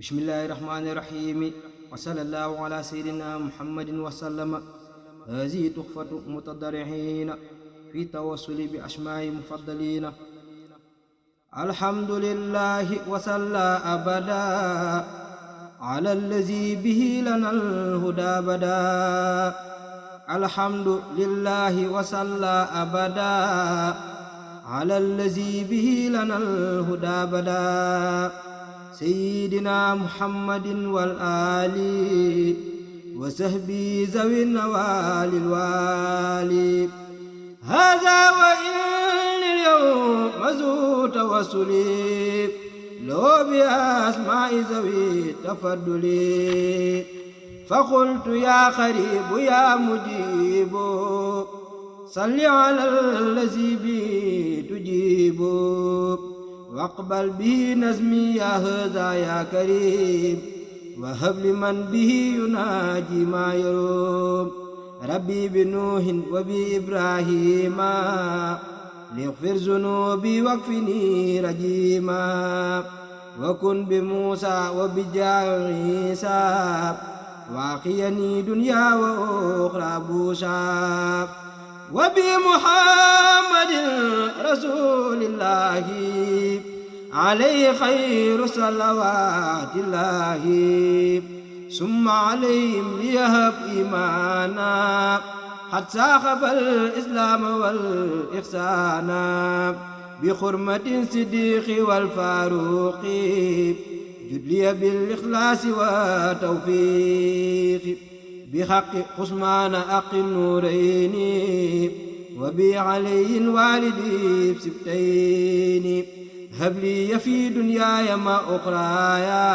bismillahi rahmani rahimi wa sallallahu ala sayyidina muhammadin wa sallama hazihi tuxfatu mutadarrihina fi tawassuli bi ashmaa'i mufaddalina alhamdulillahi wa salla abada ala allazi bihi lana alhuda bada alhamdulillahi wa salla abada ala allazi bihi lana alhuda bada sayyidina muhammadin wal ali wa sahbi zawin nawalil wali hadha wa innil yawma zu tawassuli lo bi asma'i zawi tafadduli fa qultu ya qaribu ya mujibu salli ala allazi bi tujibu waqbal bihi nazmi ya haza ya karim wa hab liman bihi yunaji ma yarum rabbi bi nuhin wa bi ibrahima lighfir zunubi wakfini rajima wa kun bi musa wa bi isa waqiyani dunya wa ukhra busa wa bi muhammadin rasulillahi alayhi khayru salawatillahi summa alayhim liyahab imana qad saxabal islam wal ihsana bi xurmatin siddiqi wal faruqi judliya bil ikhlasi wa tawfiqi bi haqqi Usmaana aqi nuurayni wa bi aliyin walidi sibtayni habli fi dunyaaya ma uxraaya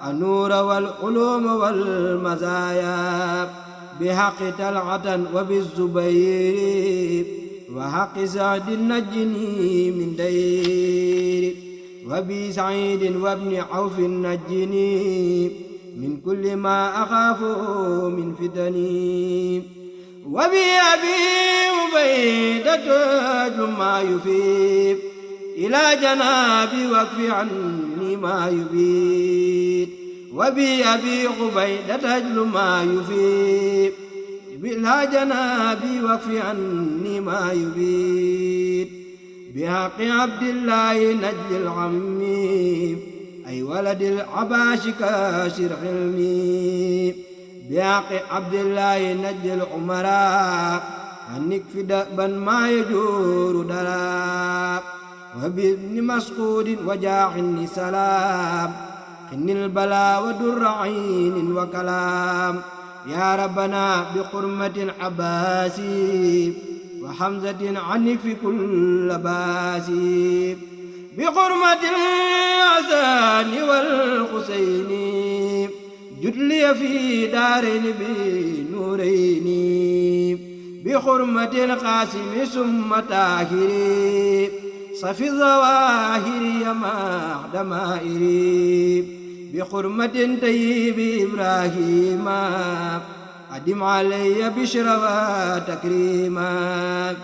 annuura wal uluuma wal mazaaya bi haqqi Talhatan wa bi Zubayri wa haqqi Sa'din najjini min dayri wa bi Sa'iidin wa bni Awfin najjini min kulli ma axaafu min fitani wa bi abi Ubaydata ma yufid ila janabi wakfi anni ma yubid wa bi abi Ubaydata ma yufid ila janabi wakfi anni ma yubid bi haqqi Abdillahi najlil ammi ay waladil abashi kashir hilmi biaqi abdillahi najjil umara annik fidaban ma yajuru dara wa bi ibni mas'udin wa ja'inni salam khinnil bala wa durra aynin wa kalam ya rabbana bi hurmatil abbasi wa hamzatin annik fi kull basi بحرمة الحسن والحسين جد لي في دارين بنورين بحرمة القاسم ثم طاهر صفي الظواهر يما دمائر بحرمة طيب إبراهيم أدم علي بشر وتكريما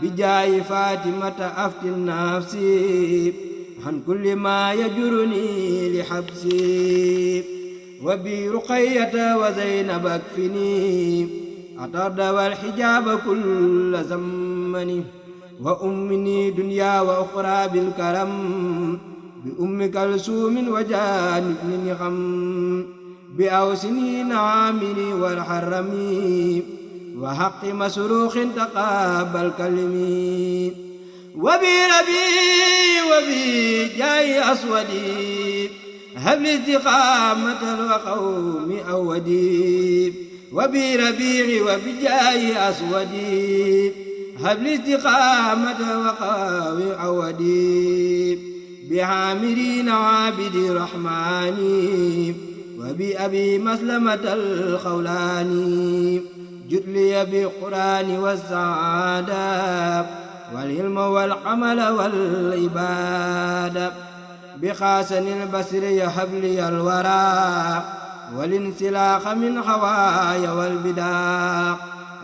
بجاي فاطمة أفتي النفس عن كل ما يجرني لحبسي وبرقية وزينب اكفني أطرد والحجاب كل زمن وأمني دنيا وأخرى بالكرم بأم كلثوم وجانبني نغم بأوسني نعامني والحرمي وحق مسروخ تقابل كلمي وبربي وبجاي أسودي هب لي استقامة وقوم أودي وبربيع وبجاي أسودي هب لي استقامة وقوم أودي بعامرين عابد رحماني وبأبي مسلمة الخولاني جد لي بالقرآن والسعادة والعلم والعمل والعبادة بخاسن البصر يهب لي الورى والانسلاخ من هواي والبدع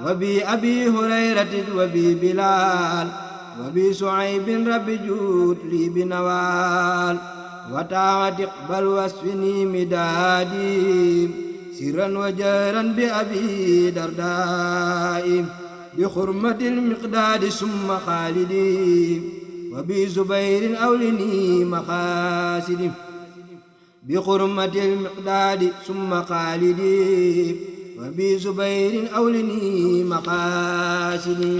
وبأبي هريرة وبي بلال وبي سعيب رب جود لي بنوال وتعتق بل واسفني مدادي سرا وجارا بأبي درداء بحرمة المقداد ثم خالدي وبزبير أولني مقاصدي بحرمة المقداد ثم خالدي وبزبير أولني مقاصدي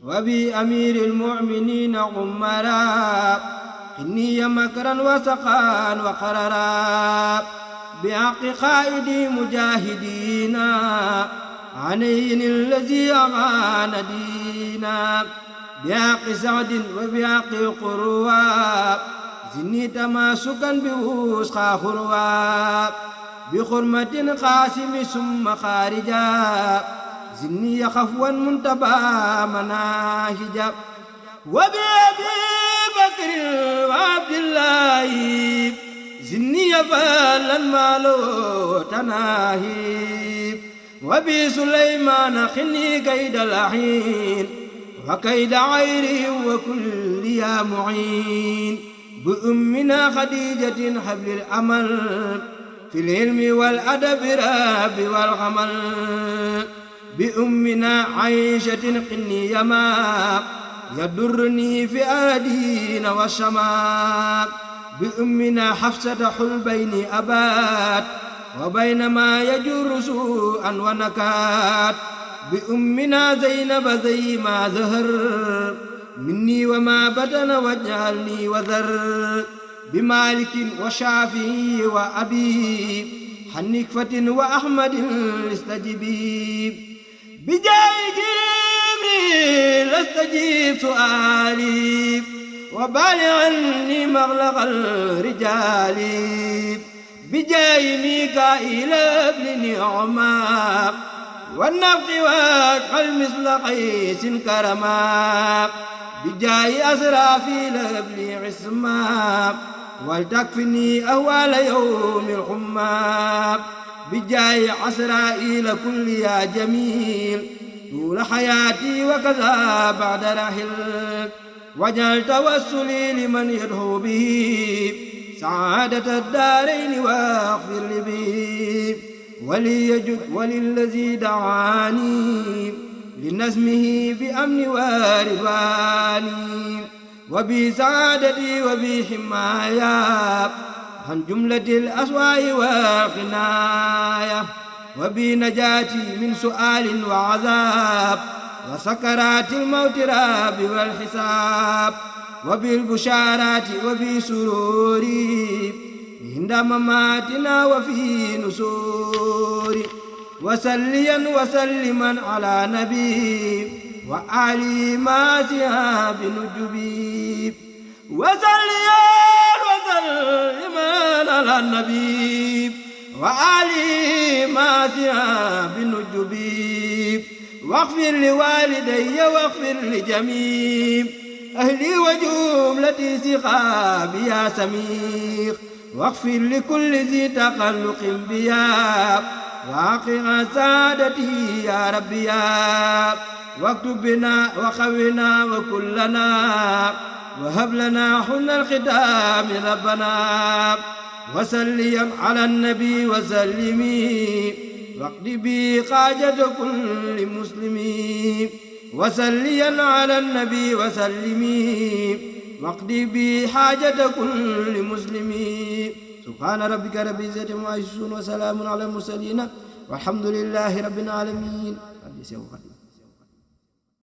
وبأمير المؤمنين عمرا إني مكرا وسقا وقررا بحق قائدي مجاهدين عنين الذي أغان دينا بحق سعد وبحق قروى زني تماسكا بوسخا خروى بحرمة قاسم ثم خارجا زني خفوا منتبى مناهجا وبأبي بكر وعبد الله زني فالا مالو تناهي وبسليمان خني كيد الأحين وكيد عيره وكل يا معين بأمنا خديجة حبل الأمل في العلم والأدب راب والغمل بأمنا عائشة قني يما يدرني في آدين والشمال بأمنا حفصة حلبين أبات وبينما يجر سوءا ونكات بأمنا زينب زي ما ظهر مني وما بدن واجعلني وذر بمالك وشافعي وأبي حنكفة وأحمد استجبي بجاي جبريل استجيب سؤالي وبالغني مغلق الرجال بجاي ميكائيل ابن نعمة والنفخ واجعل مثل قيس كرما بجاي أسرافيل ابن عصمة ولتكفني أول يوم الحمى بجاي عسرائيل كل يا جميل طول حياتي وكذا بعد رحل واجعل توسلي لمن يدعو به سعادة الدارين واغفر لي به وليجد وللذي دعاني لنزمه بأمن ورضواني وبسعادتي وبحمايا عن جملة الأسواء والقنايا وبنجاتي من سؤال وعذاب وسكرات الموت راب والحساب وبالبشارات وبسروري عند مماتنا وفي نسوري وسليا وسلما على نبي وآلي ماسها بنجبي وسليا وسلما على النبي وآلي ماسها بنجبي واغفر لوالدي واغفر لجميع أهلي وجملتي سخابي يا سميق واغفر لكل ذي تقلق بيا واقع سادتي يا ربي يا واكتب بنا وخونا وكلنا وهب لنا حسن الختام ربنا وسلم على النبي وسلمي واقض بي حاجة كل مسلم وسلم على النبي وسلمي واقض بي حاجة كل مسلم سبحان ربك رب العزة عما يصفون وسلام على المرسلين والحمد لله رب العالمين.